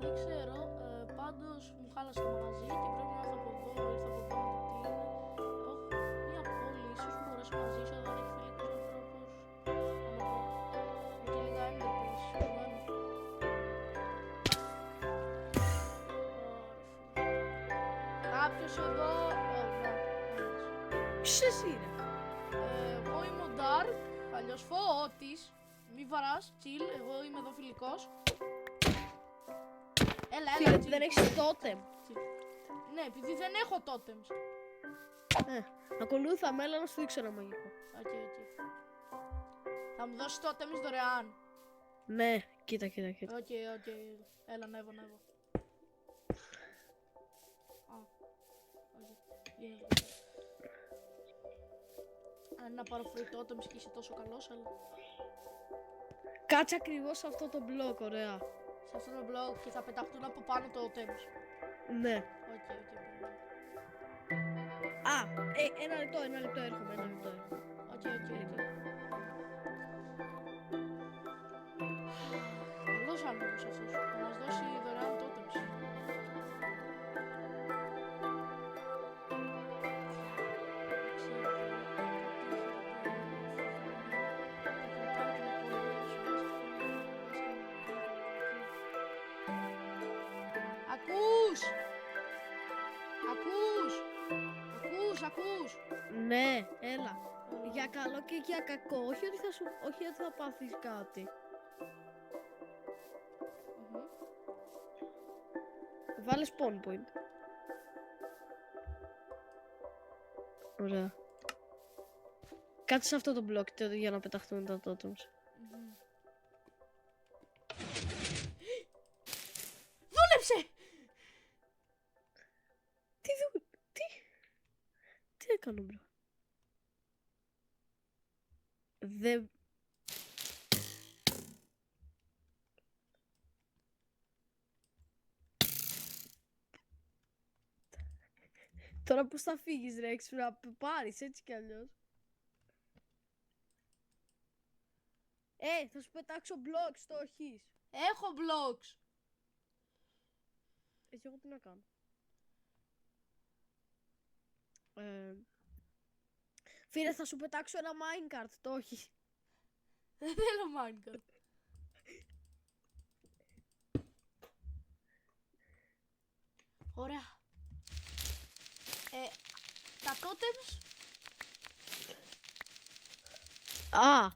Δεν ξέρω, πάντως μου χάλασε το μαγαζί και πρέπει να έρθω από εδώ, ήρθα από εδώ να δω τι είναι. Έχω μία πόλη, ίσως μου μπορέσει μαζί σου, εδώ έχει φιλικούς ανθρώπους. Να με πω. Και λίγα έντροπες, περιμένω. Κάποιος εδώ, ναι, Ποιος είναι? εγώ είμαι ο Dark, αλλιώς Φώτης. Μη βαράς, chill, εγώ είμαι εδώ φιλικός. Έλα, Φίλε, chill. δεν έχεις τότεμ. Ναι, επειδή δεν έχω totems. Ακολούθα με, έλα να σου δείξω ένα μαγικό. Οκ. Θα μου δώσεις totems δωρεάν. Ναι, κοίτα. Οκ. Έλα, ανέβω. Α, όχι. Γίνεται. Αν να πάρω free totems και είσαι τόσο καλός, αλλά... Κάτσε ακριβώς σε αυτό το μπλοκ, ωραία. Σε αυτό το blog και θα πεταχτούν από πάνω totems. Ναι. Οκ, περιμένω. Α, ένα λεπτό έρχομαι. Οκ. Καλός άνθρωπος αυτός. Θα μας δώσει δωρεάν totems. Ακούς! Ναι, έλα. Για καλό και για κακό. Όχι ότι θα πάθεις κάτι. Βάλε spawn point. Ωραία. Κάτσε σε αυτό το μπλοκ για να πεταχτούν τα totems. Δούλεψε! Τι έκανα, μπρο? Δεν... Τώρα πώς θα φύγεις, Ρεξ, να πάρεις έτσι κι αλλιώς. Θα σου πετάξω blocks, το έχεις. Έχω blocks! Έτσι εγώ τι να κάνω. Φίλε, θα σου πετάξω ένα minecart, το έχεις. Δεν θέλω Minecraft. Ωραία. Τα totems.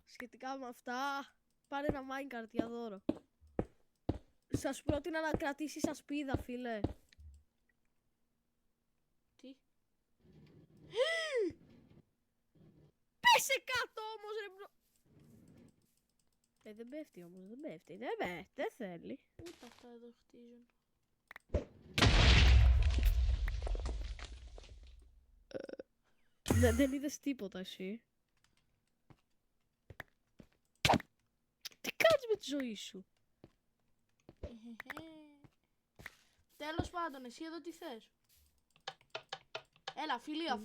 Σχετικά με αυτά, πάρε ένα minecart για δώρο. Σας πρότεινα να κρατήσεις ασπίδα, φίλε. Τι? Πέσε κάτω όμως, ρε μπρο. Δεν πέφτει όμως, δεν πέφτει, δεν θέλει. Ούτε αυτά εδώ χτίζουν. Δεν είδες τίποτα εσύ. Τι κάνεις με τη ζωή σου? Τέλος πάντων, εσύ εδώ τι θες? Έλα, φιλία.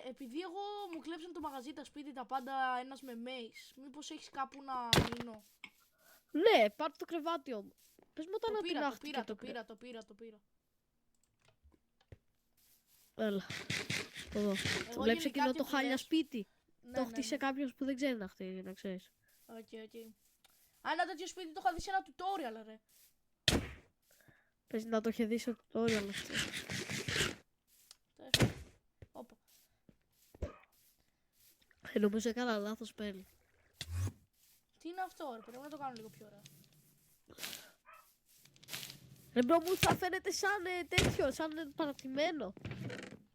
Επειδή εγώ μου κλέψαν το μαγαζί, τα σπίτι, τα πάντα, ένας με mace, μήπως έχεις κάπου να μείνω? Ναι, πάρ' το κρεβάτι όμως. Πες μου όταν Το πήρα. Έλα. Εδώ. Βλέπεις εκείνο το χάλια σπίτι. Το χτίσε κάποιος που δεν ξέρει να χτίζει, να ξέρεις. Οκ. Ένα τέτοιο σπίτι το είχα δει σε ένα tutorial, ρε. Πες να το είχε δει στο tutorial αυτό. Όπα. Νομίζω έκανα λάθος πέλη. Τι είναι αυτό, ρε, πρέπει να το κάνω λίγο πιο ωραία. Ρε μπρο μου, θα φαίνεται σαν τέτοιο, σαν παρατημένο.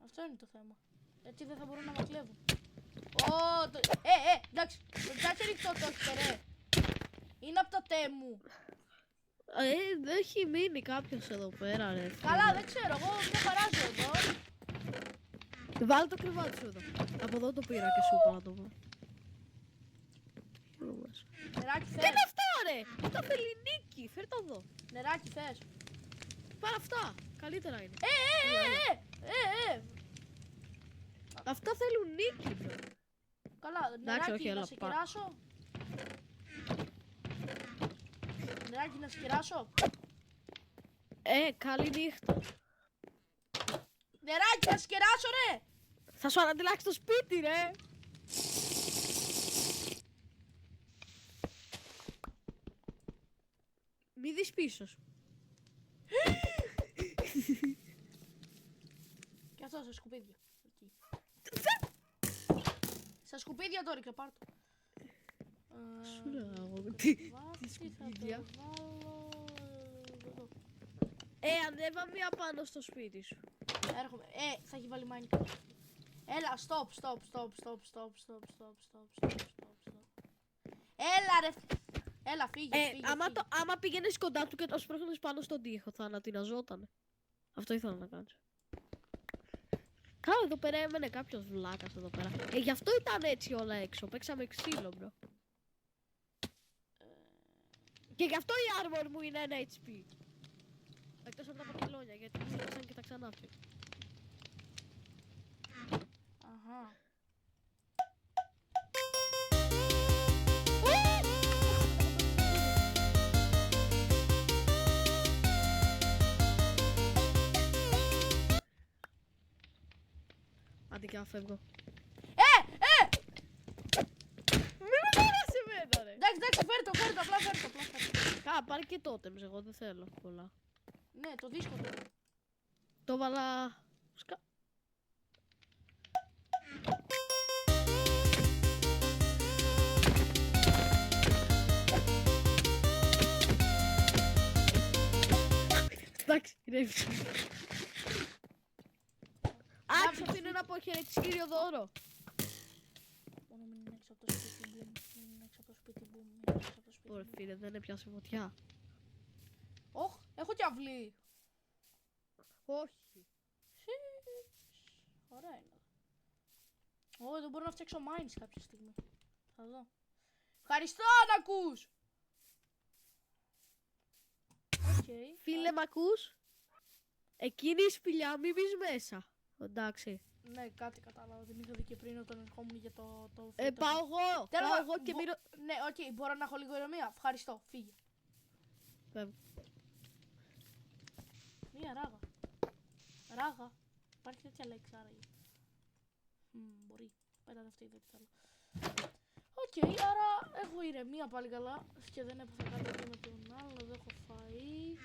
Αυτό είναι το θέμα. Έτσι δεν θα μπορούν να με κλέβουν. Εντάξει, εντάξει ρίχτω το όχι, ρε. Είναι από το τέμου. Δεν έχει μείνει κάποιος εδώ πέρα, ρε. Καλά, δεν ξέρω, εγώ μια χαράζω εδώ. Βάλε το κρεβάτι σου εδώ. Από εδώ το πήρα και σου είπα να το βάλω. Νεράκι Τι θες? είναι αυτά, ρε! Αυτά θέλει νίκη, φέρ' τα εδώ. Νεράκι θες? Πάρε αυτά, καλύτερα είναι. Αυτά θέλουν νίκη, bro. Καλά, Εντάξει, νεράκι όχι, να έλα, σε πάρ' κεράσω. Νεράκι να σκεράσω. Καλή νύχτα. Νεράκι να σκεράσω ρε. Θα σου ανατινάξει το σπίτι, ρε. Μη δεις πίσω σου. Και αυτό στα σκουπίδια. Εκεί. Στα σκουπίδια το ρίξα, πάρ' το. Σου λέω, Τι σκουπίδια. θα το βάλω εδώ. Ανέβα μία πάνω στο σπίτι σου. Έρχομαι. Θα έχει βάλει Minecraft. Έλα, stop. Έλα ρε. Έλα, φύγε. Άμα πήγαινες κοντά του και το σπρώχνες πάνω στον τοίχο, θα ανατιναζότανε. Αυτό ήθελα να κάνεις. Καλά, εδώ πέρα έμενε κάποιος βλάκας εδώ πέρα. Γι' αυτό ήταν έτσι όλα έξω. Παίξαμε ξύλο, μπρο. Και γι' αυτό η armor μου είναι 1 HP. Εκτός από τα παντελόνια, γιατί μου έδωσαν και τα ξανά αυτή. Αχα. Άντε και φεύγω. Μην με πάρεις εμένα, ρε. Εντάξει, φέρ το, απλά φέρ το. Πάρε και τότε, εγώ δεν θέλω πολλά. Ναι, το δύσκολο. Το βάλα... Εντάξει, ηρέμησε. Άξιο, αυτό είναι ένα αποχαιρετιστήριο δώρο. Μόνο μην είναι έξω από το σπίτι μου. Ωραία φίλε, δεν έπιασε φωτιά. Όχ, έχω και αυλή. Όχι. Ωραία είναι. Εδώ μπορώ να φτιάξω mines κάποια στιγμή. Θα δω. Ευχαριστώ να ακούς. Φίλε, μ' ακούς? Εκείνη η σπηλιά μη μπεις μέσα. Εντάξει. Ναι, κάτι κατάλαβα. Δεν είχα δει και πριν όταν ερχόμουν για το Πάω εγώ και μείνω... Ναι, οκ, μπορώ να έχω λίγο ηρεμία. Ευχαριστώ, φύγε. Φεύγω. Μία ράγα. Ράγα. Υπάρχει τέτοια λέξη άραγε. Μπορεί. Πέρα αυτή δεν θέλω. Οκ, άρα έχω ηρεμία πάλι καλά. Και δεν έπαθα κάτι με τον άλλο. Δεν έχω φαΐ.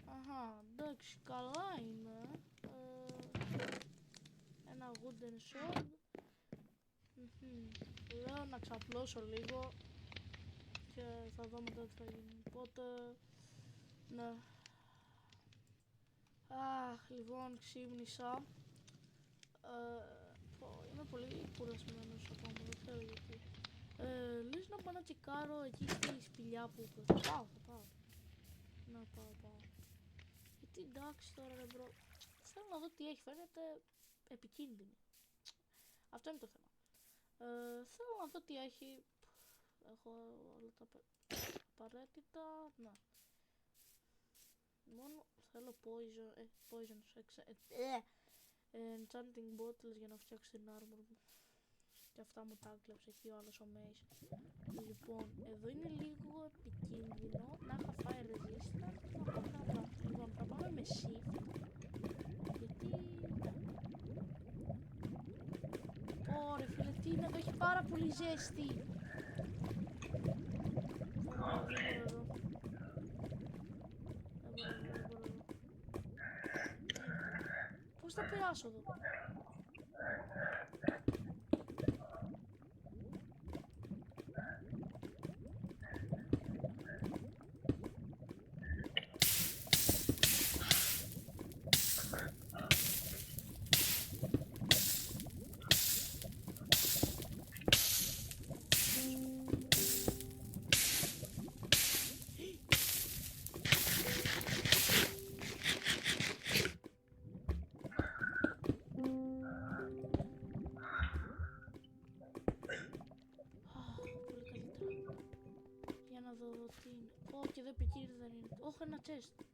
Αχα, εντάξει, καλά είναι. Ένα wooden sword. Λέω να ξαπλώσω λίγο. Και θα δω μετά τι θα γίνει. Οπότε... Ναι. Αχ, λοιπόν, ξύπνησα. Είμαι πολύ κουρασμένος ακόμα, δεν ξέρω γιατί. Λες να πάω να τσεκάρω εκεί στη σπηλιά που είπες. Θα πάω. Να πάω. Γιατί εντάξει τώρα ρε μπρο. Θέλω να δω τι έχει, φαίνεται επικίνδυνη. Αυτό είναι το θέμα. Θέλω να δω τι έχει. Έχω όλα τα απαραίτητα. Να. Μόνο θέλω poison enchanting bottles για να φτιάξω την armor μου. Και αυτά μου τα έκλεψε εκεί ο άλλος ο Mace. Λοιπόν, εδώ είναι λίγο επικίνδυνο να είχα fire resistant. Λοιπόν, θα πάμε με shift. Γιατί... Ωραία φίλε, τι είναι εδώ, έχει πάρα πολύ ζέστη. Πώς θα περάσω εδώ? Και εδώ επικίνδυνο δεν είναι. Όχι, ένα chest.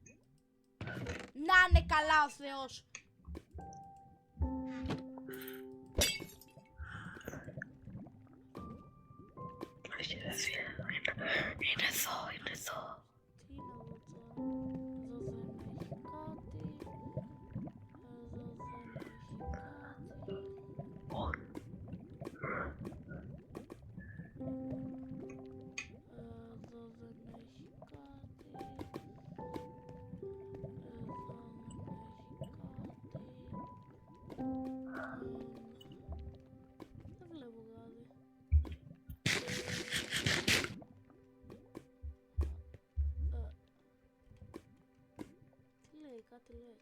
Να είναι καλά ο Θεός. Είναι εδώ. Τι τι λέει.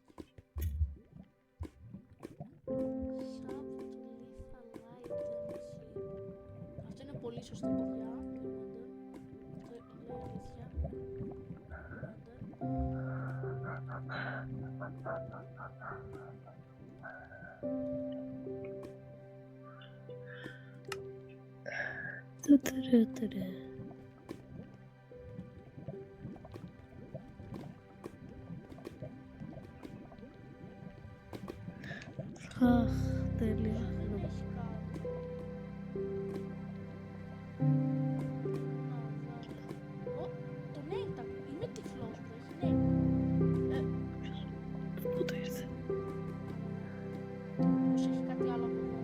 Αυτό είναι πολύ σωστό, παιδιά. Λέει αλήθεια. Αχ, τέλεια. Δεν έχει κάτι. Το name tag. Είμαι τυφλός που έχει name. Πού το ήρθε. Πώς έχει κάτι άλλο από εδώ.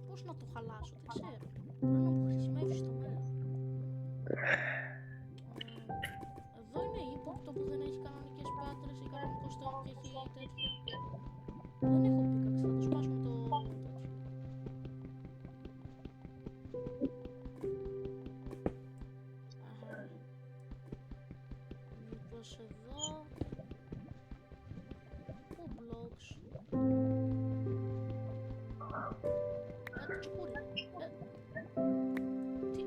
Πώς να το χαλάσω, δεν ξέρω. Πρέπει να μου χρησιμεύσει στο μέλλον. Εδώ είναι ύποπτο που δεν έχει κανονικές πέτρες ή κανονικό στόχο και έχει τέτοια. Δεν έχω πίκαξη, θα το σπάσουμε το τέτοιο. Μήπως εδώ. Πού blocks. Τσουκούρι. Τι.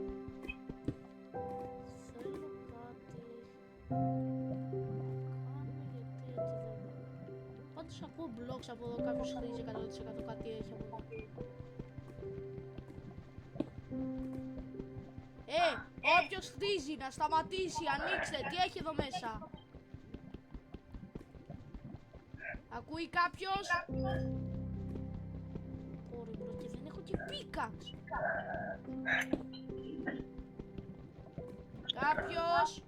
Θέλω κάτι. Πάντως ακούω blocks από εδώ, κάποιος χρήζει 100% κάτι έχει από εδώ. Όποιος χτίζει να σταματήσει, ανοίξτε, τι έχει εδώ μέσα. Ακούει κάποιος. Ωραία μπρο, και δεν έχω και πίκαξ. Κάποιος.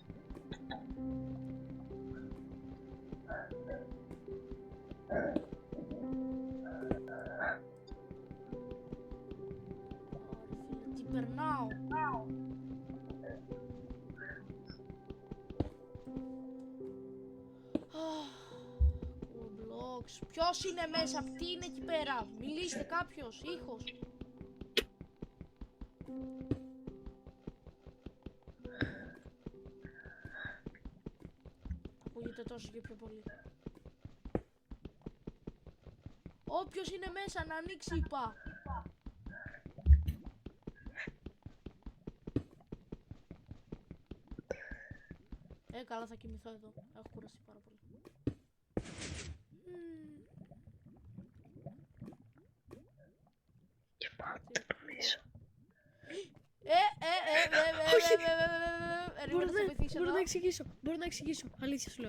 Τι περνάω. Ποιος είναι μέσα, τι είναι εκεί πέρα, μιλήστε κάποιος, ήχος. Ακούγεται τόσο και πιο πολύ. Όποιος είναι μέσα να ανοίξει, είπα. Καλά, θα κοιμηθώ εδώ, έχω κουραστεί πάρα πολύ. Και πάτε νομίζω. Μπορώ να εξηγήσω. Αλήθεια σου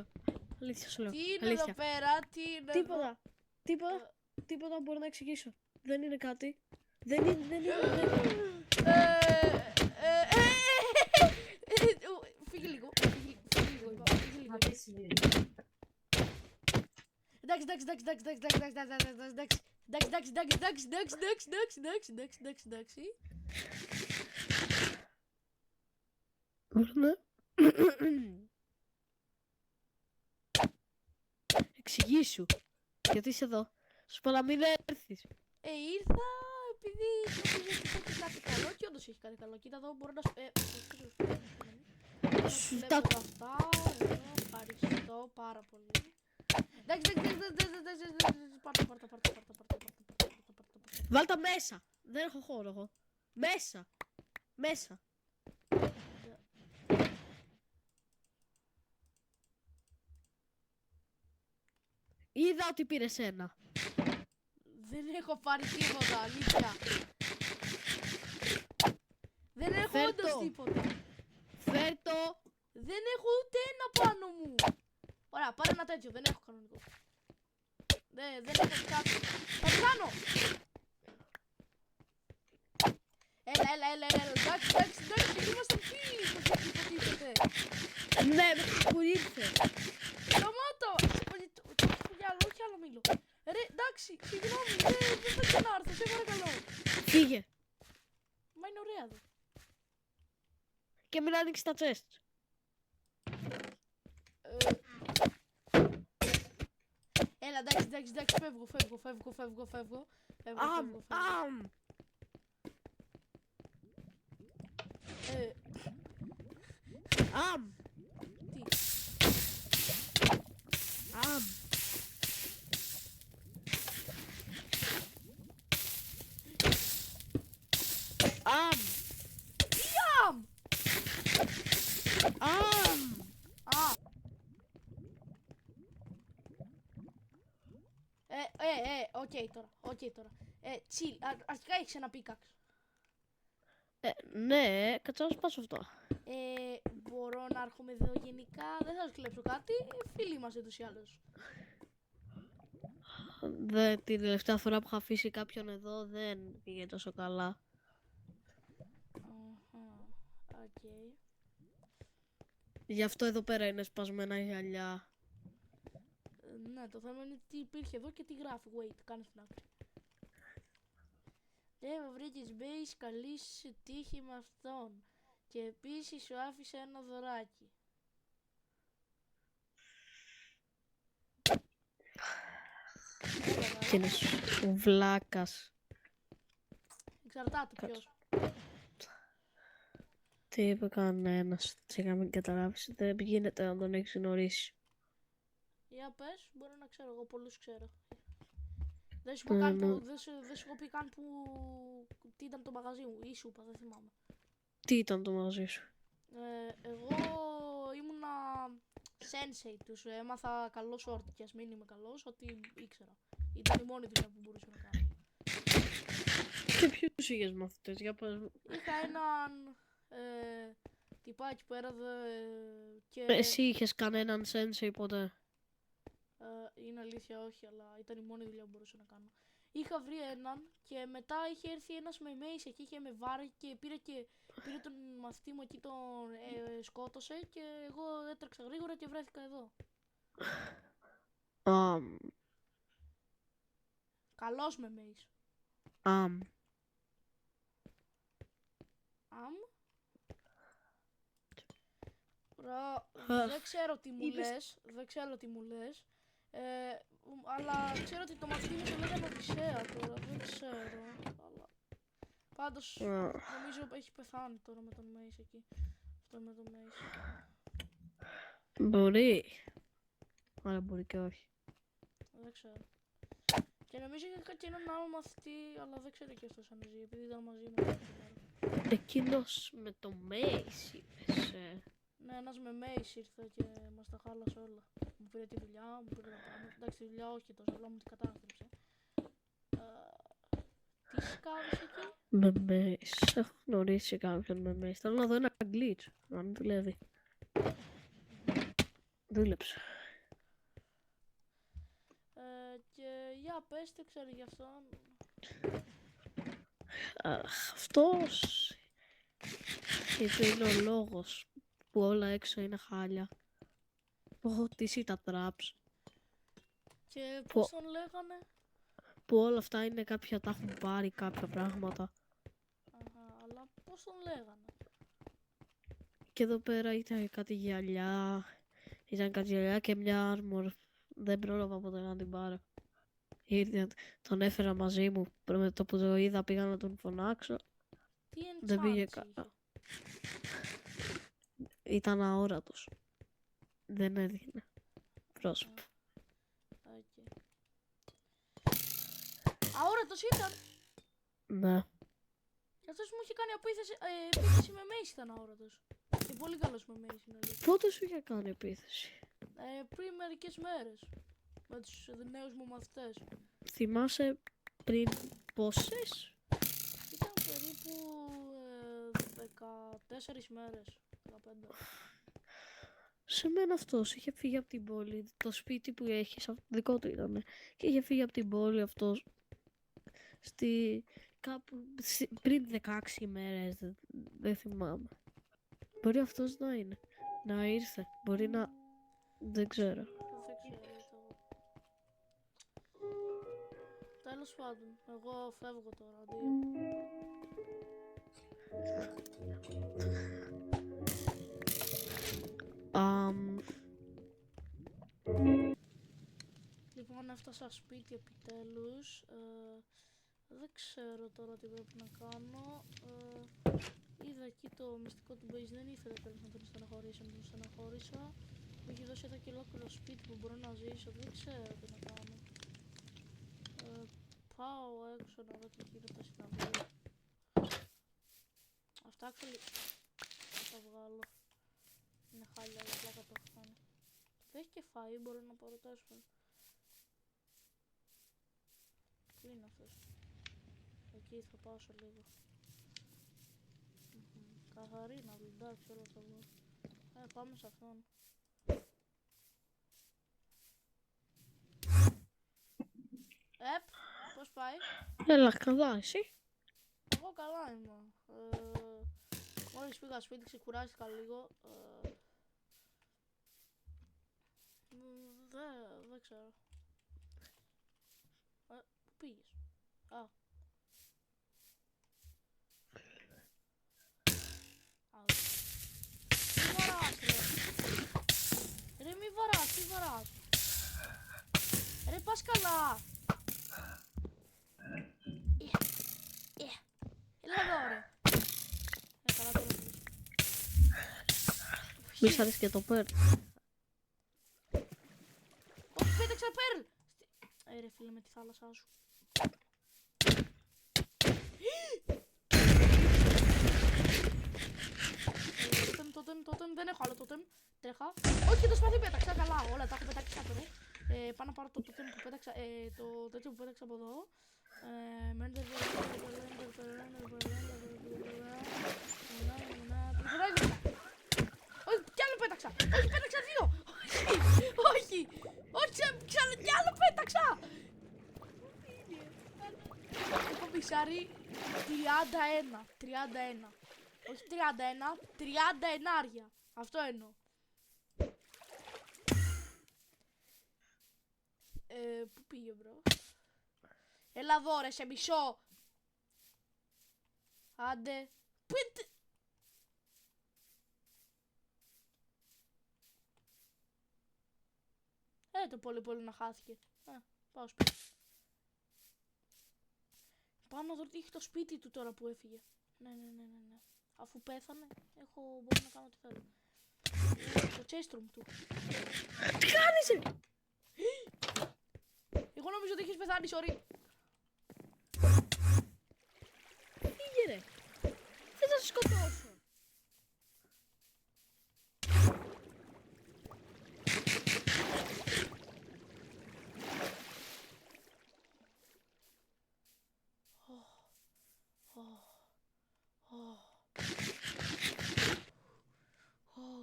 λέω. Τι είναι εδώ πέρα, τι είναι εδώ. Τίποτα μπορώ να εξηγήσω. Δεν είναι κάτι. Δεν είναι. Φύγει λίγο. Εντάξει. Μπορώ να εξηγήσω. Γιατί είσαι εδώ. Σου είπα να μην έρθεις. Ήρθα επειδή έχει κάτι καλό και όντως έχει κάτι καλό. Κοίτα εδώ, μπορώ να σου βλέπω αυτά. Ευχαριστώ πάρα πολύ. Εντάξει. Πάρτα. Βάλτα μέσα. Δεν έχω χώρο εγώ. Μέσα. Είδα ότι πήρες ένα. Δεν έχω πάρει τίποτα, αλήθεια. Δεν έχω Φέρ' όντως το. τίποτα. Φέρ' το. Δεν έχω ούτε ένα πάνω μου. Ωραία, πάρε ένα τέτοιο, δεν έχω κανονικό. Δεν έχω κάτι. Θα το κάνω. Έλα. Εντάξει, είμαστε φίλοι. Πώς υποτίθεται. Ναι, που ήρθε. Σταμάτα. Όχι άλλο μήλο. Ρε, εντάξει, συγγνώμη, δεν θα ξανάρθω, σε παρακαλώ. Φύγε. Μα είναι ωραία εδώ. Και μην ανοίξει τα τσέστ. Έλα, εντάξει, φεύγω. Αμ. Αμ. Τι, Αμ. Αμ. αμ! Αμ. Α! Οκ τώρα. Chill, αρχικά έχεις ένα πίκαξ. Ναι, κάτσε να σπάσω αυτό. Μπορώ να έρχομαι εδώ γενικά, δεν θα σου κλέψω κάτι, φίλοι είμαστε ούτως ή άλλως. Την τελευταία φορά που είχα αφήσει κάποιον εδώ δεν πήγε τόσο καλά. Οκ. Γι' αυτό εδώ πέρα είναι σπασμένα γυαλιά. Ναι, το θέμα είναι τι υπήρχε εδώ και τι γράφει. Wait, κάνε στην άκρη. Βρήκες base, καλή σου τύχη με αυτόν. Και επίσης σου άφησε ένα δωράκι. Τι είναι βλάκας. Εξαρτάται ποιος. Τι είπε κανένας, σιγά μην καταλάβεις, δεν γίνεται να τον έχεις γνωρίσει. Για πες, μπορεί να ξέρω, εγώ πολλούς ξέρω. Δεν σου είπα καν που τι ήταν το μαγαζί μου, ή σου είπα, δεν θυμάμαι. Τι ήταν το μαζί σου? Εγώ ήμουνα sensei τους, έμαθα καλό σόρτ και ας μην είμαι καλός, ό,τι ήξερα. Ήταν η μόνη δουλειά που μπορούσα να κάνω. Και ποιους είχες μαθητές, για πες μου. Είχα έναν τυπάκι που έραδε και... Εσύ είχες κανέναν sensei ποτέ? Είναι αλήθεια όχι, αλλά ήταν η μόνη δουλειά που μπορούσα να κάνω. Είχα βρει έναν και μετά είχε έρθει ένας με μέισε και είχε με βάρει και πήρε τον μαθητή μου εκεί, τον σκότωσε και εγώ έτρεξα γρήγορα και βρέθηκα εδώ. Καλός με μέισε. Δεν ξέρω τι μου λες, αλλά ξέρω ότι το μαθητή μου το λέγανε Οδυσσέα τώρα, δεν ξέρω, αλλά... Πάντως νομίζω έχει πεθάνει τώρα με τον Μέις εκεί, αυτό με τον Μέις. Μπορεί, αλλά μπορεί και όχι. Δεν ξέρω. Και νομίζω είχα και έναν άλλο μαθητή, αλλά δεν ξέρω και αυτός αν ζει, επειδή ήταν μαζί μου. Εκείνος με το Μέις είπες. Ναι, ένας με μέις ήρθε και μας τα χάλασε όλα. Μου πήρε τη δουλειά, μου πήρε τα πράγματα. Εντάξει, τη δουλειά όχι τόσο, αλλά μου την κατάστρεψε. Τι σκάβεις εκεί? Με μέις. Έχω γνωρίσει κάποιον με μέις. Θέλω να δω ένα glitch, αν δουλεύει. Δούλεψε. Και για πες, τι ξέρω γι' αυτόν. Αυτός είπε είναι ο λόγος που όλα έξω είναι χάλια. Που έχω χτίσει τα traps. Και πώς τον λέγανε? Που όλα αυτά είναι κάποια, τα έχουν πάρει κάποια πράγματα. Αλλά πώς τον λέγανε? Και εδώ πέρα ήταν κάτι γυαλιά. Ήταν κάτι γυαλιά και μια armor. Δεν πρόλαβα ποτέ να την πάρω. Τον έφερα μαζί μου. Με το που το είδα πήγα να τον φωνάξω. Τι δεν πήγε καλά. Ήταν αόρατος. Δεν έδινε πρόσωπο. Αόρατος ήταν. Ναι. Αυτός μου είχε κάνει επίθεση με μέις ήταν αόρατος. Και πολύ καλός με μέις είναι αλήθεια. Πότε σου είχε κάνει επίθεση? Πριν μερικές μέρες. Με τους νέους μου μαθητές. Θυμάσαι πριν πόσες? Ήταν περίπου 14 μέρες. 15. Σε μένα αυτός είχε φύγει από την πόλη. Το σπίτι που έχει, δικό του ήταν. Και είχε φύγει από την πόλη αυτός. Κάπου πριν 16 ημέρες. Δεν θυμάμαι. Μπορεί αυτός να είναι. Να ήρθε. Μπορεί να. Δεν ξέρω. Δεν ξέρω το. Τέλος πάντων, εγώ φεύγω τώρα. Αντίο. Λοιπόν, έφτασα σπίτι επιτέλους. Δεν ξέρω τώρα τι πρέπει να κάνω. Είδα εκεί το μυστικό του base, δεν ήθελα τέλος να τον στεναχωρήσω, να τον στεναχώρησα. Μου έχει δώσει εδώ και ολόκληρο σπίτι που μπορώ να ζήσω, δεν ξέρω τι να κάνω. Πάω έξω να δω τι γίνεται στην αυλή. Αυτά actually θα τα βγάλω. Είναι χάλια, αλλά πλάκα το έχω κάνει. Δεν έχει και φαΐ, μπορώ να πάρω τέσσερα. Πού είναι αυτός? Εκεί θα πάω σε λίγο. Καθαρή να βλέπει, εντάξει, όλα θα βγω. Πάμε σε αυτόν. Πώς πάει? Έλα, καλά, εσύ? Εγώ καλά είμαι. Μόλις πήγα σπίτι, ξεκουράστηκα λίγο. Δεν ξέρω. Πού πήγες? Τι βαράς, ρε? Ρε μη βαράς, τι βαράς? Ρε πας καλά? Έλα εδώ, ρε. Καλά τώρα πήγες. Μη σ' αρέσει και το Pearl. Όχι, πέταξα Pearl! Ρε φίλε, με τη θάλασσά σου. Τότεμ, δεν έχω άλλο τότεμ. Τρέχα. Όχι, το σπαθί πέταξα, καλά, όλα τα έχω πετάξει κάτω, ρε. Πάω να πάρω το τότεμ που πέταξα, το τέτοιο που πέταξα από εδώ. Όχι, κι άλλο πέταξα! Όχι, πέταξα δύο! Όχι! Όχι, κι άλλο πέταξα! Έχω πισάρει 31. Όχι 31, 31. Αυτό εννοώ. Πού πήγε, μπρο? Έλα εδώ, ρε, σε μισό. Άντε. Πείτε. Το πολύ να χάθηκε. Πάω σπίτι. Πάω να δω τι έχει το σπίτι του τώρα που έφυγε. Ναι. Αφού πέθανε, μπορώ να κάνω ό,τι θέλω. Το chest room του. Τι κάνεις? Εγώ νομίζω ότι έχεις πεθάνει, sorry. Φύγε, ρε. Θες να σε σκοτώσω?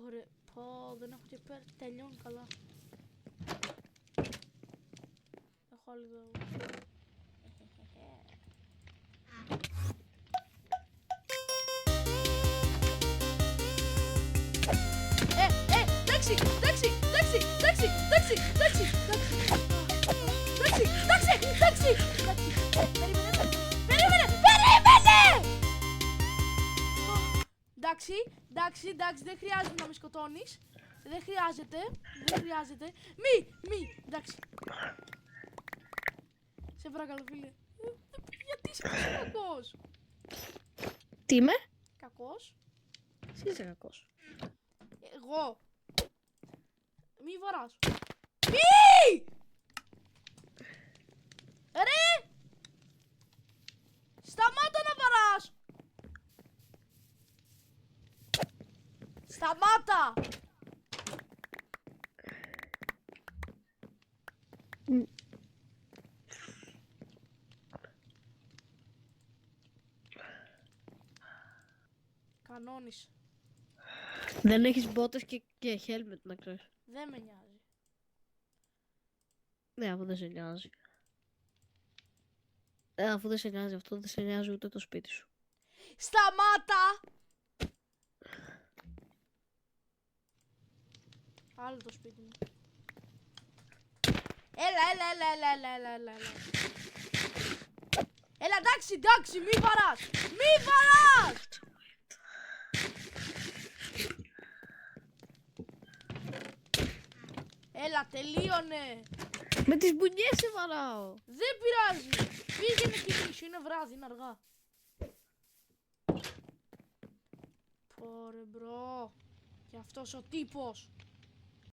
Ωραία, δεν έχω και πέρα, τελειώνει καλά. Έχω άλλη εδώ. Εντάξει. Περίμενε! Εντάξει, δεν χρειάζεται να με σκοτώνεις. Δεν χρειάζεται. Μη, εντάξει. Σε παρακαλώ, φίλε. Γιατί είσαι τόσο κακός? Τι είμαι? Κακός? Εσύ είσαι κακός. Εγώ. Μη βαράς. Μη! Ρε! Σταμάτα να βαράς! Σταμάτα! Κανόνισε. Δεν έχεις μπότες και helmet να ξέρεις. Δεν με νοιάζει. Ναι, αφού δεν σε νοιάζει. Αφού δεν σε νοιάζει αυτό, δεν σε νοιάζει ούτε το σπίτι σου. Σταμάτα! Άλλο το σπίτι μου. Έλα. Έλα, εντάξει, μη βαράς! Μη βαράς! Έλα, τελείωνε! Με τις μπουνιές σε βαράω. Δεν πειράζει! Πήγαινε κοιμήσου, είναι βράδυ, είναι αργά. Πόρε μπρο. Και αυτός ο τύπος.